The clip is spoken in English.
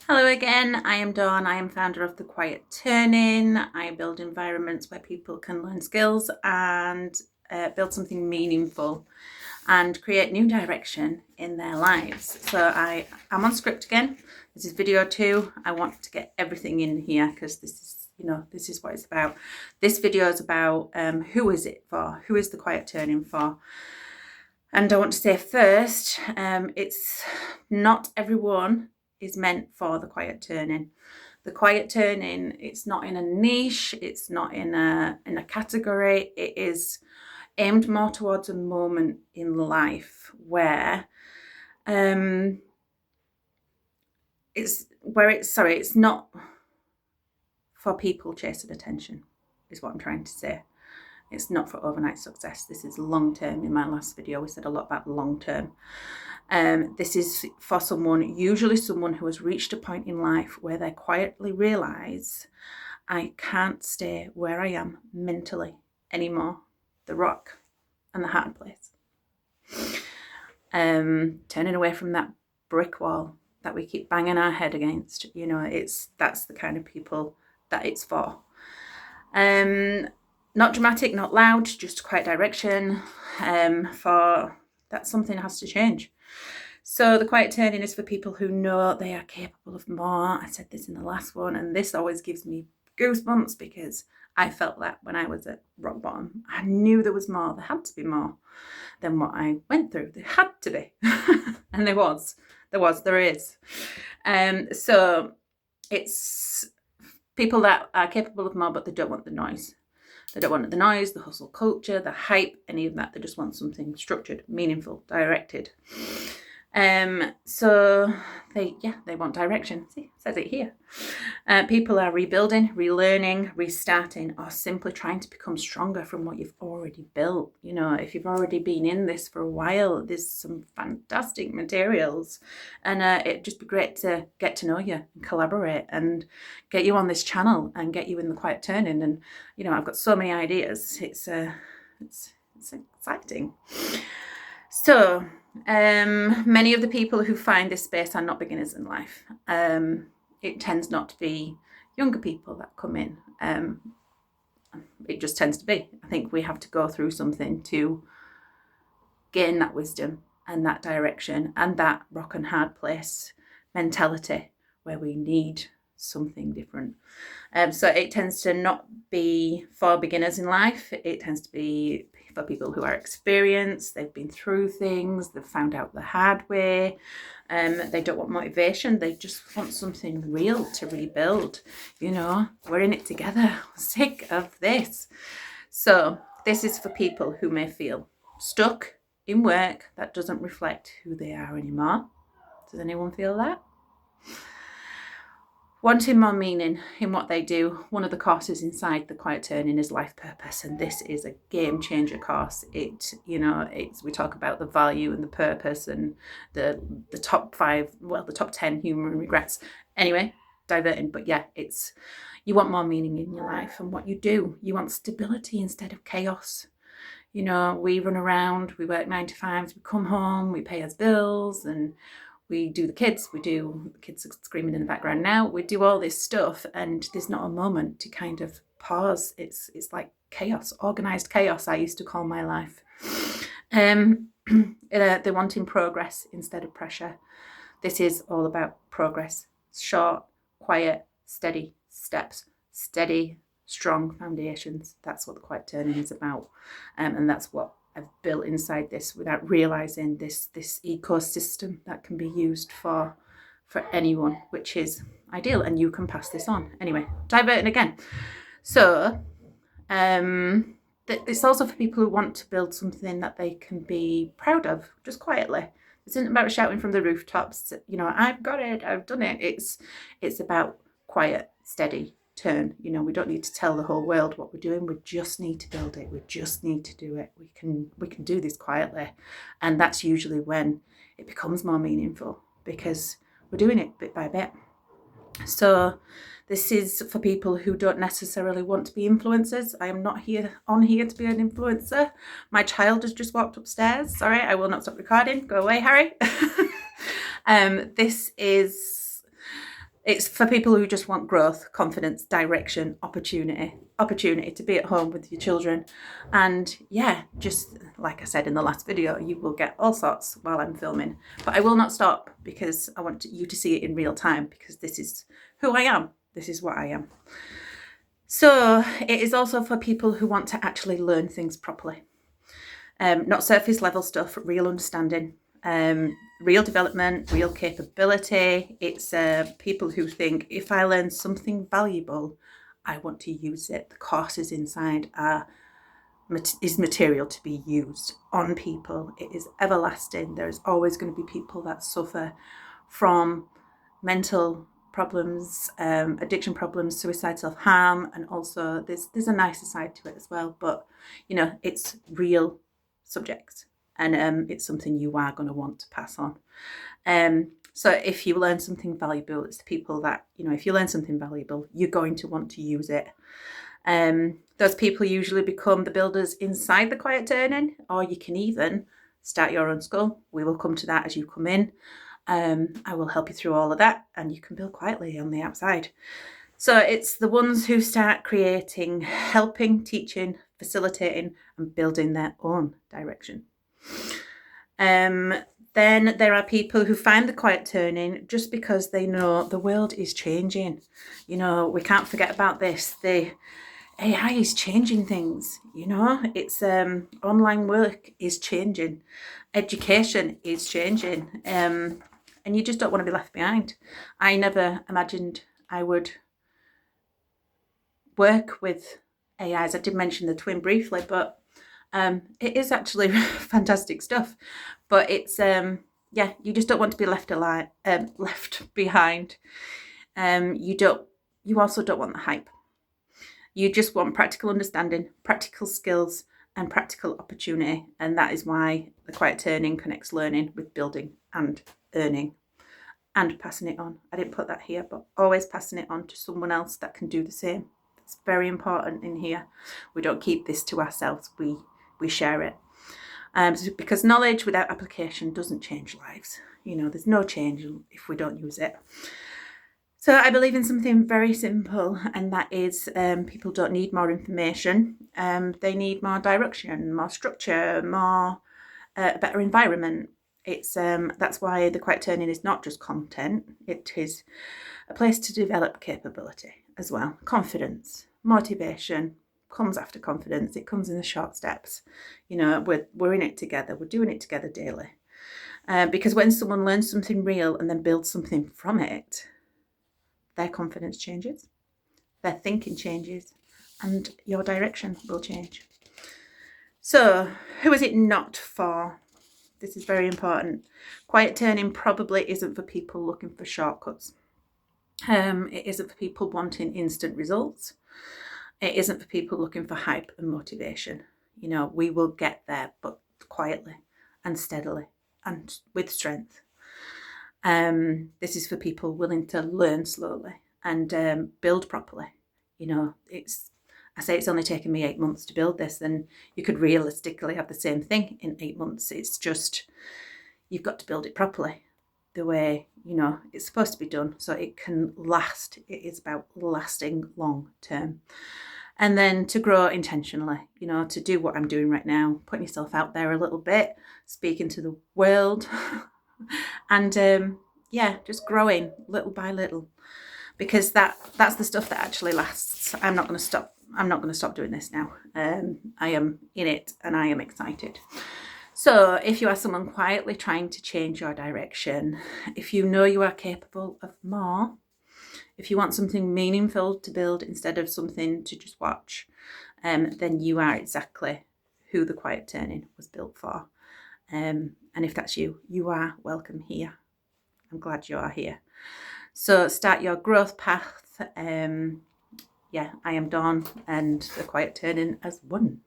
Hello again, I am Dawn. I am founder of The Quiet Turning. I build environments where people can learn skills and build something meaningful and create new direction in their lives. So I'm on script again. This is video 2. I want to get everything in here because this is what it's about. This video is about who is it for? Who is The Quiet Turning for? And I want to say first, it's not everyone is meant for the quiet turning. The quiet turning, it's not in a niche, it's not in a category. It is aimed more towards a moment in life where it's not for people chasing attention, is what I'm trying to say. It's not for overnight success. This is long term. In my last video, we said a lot about long term. This is for usually someone who has reached a point in life where they quietly realise, I can't stay where I am mentally anymore. The rock and the hard place. Turning away from that brick wall that we keep banging our head against. That's the kind of people that it's for. Not dramatic, not loud, just quiet direction. For that something has to change. So the quiet turning is for people who know they are capable of more. I said this in the last one, and this always gives me goosebumps because I felt that when I was at rock bottom. I knew there was more. There had to be more than what I went through. There had to be. And there is. So it's people that are capable of more, but they don't want the noise. They don't want the noise, the hustle culture, the hype, any of that. They just want something structured, meaningful, directed. So they want direction. See, it says it here. People are rebuilding, relearning, restarting, or simply trying to become stronger from what you've already built. If you've already been in this for a while, there's some fantastic materials, and it'd just be great to get to know you and collaborate and get you on this channel and get you in the quiet turning. And I've got so many ideas. It's exciting. So many of the people who find this space are not beginners in life. It tends not to be younger people that come in. It just tends to be. I think we have to go through something to gain that wisdom and that direction and that rock and hard place mentality where we need something different. So it tends to not be for beginners in life. It tends to be for people who are experienced, they've been through things, they've found out the hard way. They don't want motivation, they just want something real to rebuild. We're in it together. I'm sick of this. So this is for people who may feel stuck in work that doesn't reflect who they are anymore. Does anyone feel that? Wanting more meaning in what they do. One of the courses inside the Quiet Turning is life purpose, and this is a game changer course. We talk about the value and the purpose and the top 10 human regrets. Anyway, diverting, but yeah, it's you want more meaning in your life and what you do. You want stability instead of chaos. We run around, we work 9 to 5s, we come home, we pay our bills, and we do the kids are screaming in the background now. We do all this stuff and there's not a moment to kind of pause. It's like chaos, organized chaos, I used to call my life. They're wanting progress instead of pressure. This is all about progress. Short, quiet, steady steps, steady, strong foundations. That's what the Quiet Turning is about. And that's what I've built inside this without realizing this ecosystem that can be used for anyone, which is ideal, and you can pass this on. Anyway, diverting again. So it's also for people who want to build something that they can be proud of, just quietly. This isn't about shouting from the rooftops, I've got it, I've done it. It's about quiet, steady turn. We don't need to tell the whole world what we're doing. We just need to build it. We just need to do it. We can do this quietly, and that's usually when it becomes more meaningful because we're doing it bit by bit. So this is for people who don't necessarily want to be influencers. I am not here to be an influencer. My child has just walked upstairs. Sorry, I will not stop recording. Go away, Harry. This is It's for people who just want growth, confidence, direction, opportunity to be at home with your children. And yeah, just like I said in the last video, you will get all sorts while I'm filming. But I will not stop because I want you to see it in real time, because this is who I am. This is what I am. So it is also for people who want to actually learn things properly. Not surface level stuff, real understanding. Real development, real capability. It's people who think, if I learn something valuable, I want to use it. The courses inside is material to be used on people. It is everlasting. There's always going to be people that suffer from mental problems, addiction problems, suicide, self-harm, and also there's a nicer side to it as well. But it's real subjects, and it's something you are going to want to pass on. So if you learn something valuable, it's the people that, if you learn something valuable, you're going to want to use it. Those people usually become the builders inside the Quiet Turning, or you can even start your own school. We will come to that as you come in. I will help you through all of that, and you can build quietly on the outside. So it's the ones who start creating, helping, teaching, facilitating, and building their own direction. Then there are people who find the Quiet Turning just because they know the world is changing. We can't forget about this. The AI is changing things. It's online work is changing, education is changing, and you just don't want to be left behind. I never imagined I would work with AIs. I did mention the twin briefly, but it is actually fantastic stuff. But it's you just don't want to be left behind. You also don't want the hype. You just want practical understanding, practical skills, and practical opportunity. And that is why the Quiet Turning connects learning with building and earning and passing it on. I didn't put that here, but always passing it on to someone else that can do the same. It's very important in here. We don't keep this to ourselves. We share it. Because knowledge without application doesn't change lives. There's no change if we don't use it. So I believe in something very simple, and that is people don't need more information. They need more direction, more structure, more a better environment. It's that's why the Quiet Turning is not just content. It is a place to develop capability as well. Confidence, motivation comes after confidence. It comes in the short steps. We're in it together. We're doing it together daily. Because when someone learns something real and then builds something from it, their confidence changes, their thinking changes, and your direction will change. So, who is it not for? This is very important. Quiet Turning probably isn't for people looking for shortcuts. It isn't for people wanting instant results. It isn't for people looking for hype and motivation. We will get there, but quietly and steadily and with strength. This is for people willing to learn slowly and build properly. I say it's only taken me 8 months to build this, and you could realistically have the same thing in 8 months. It's just, you've got to build it properly the way, it's supposed to be done, so it can last. It is about lasting long term. And then to grow intentionally, to do what I'm doing right now, putting yourself out there a little bit, speaking to the world, and just growing little by little, because that's the stuff that actually lasts. I'm not going to stop doing this now. I am in it and I am excited. So if you are someone quietly trying to change your direction, if you know you are capable of more, if you want something meaningful to build instead of something to just watch, then you are exactly who the Quiet Turning was built for. And if that's you, you are welcome here. I'm glad you are here. So start your growth path. I am Dawn, and the Quiet Turning as one.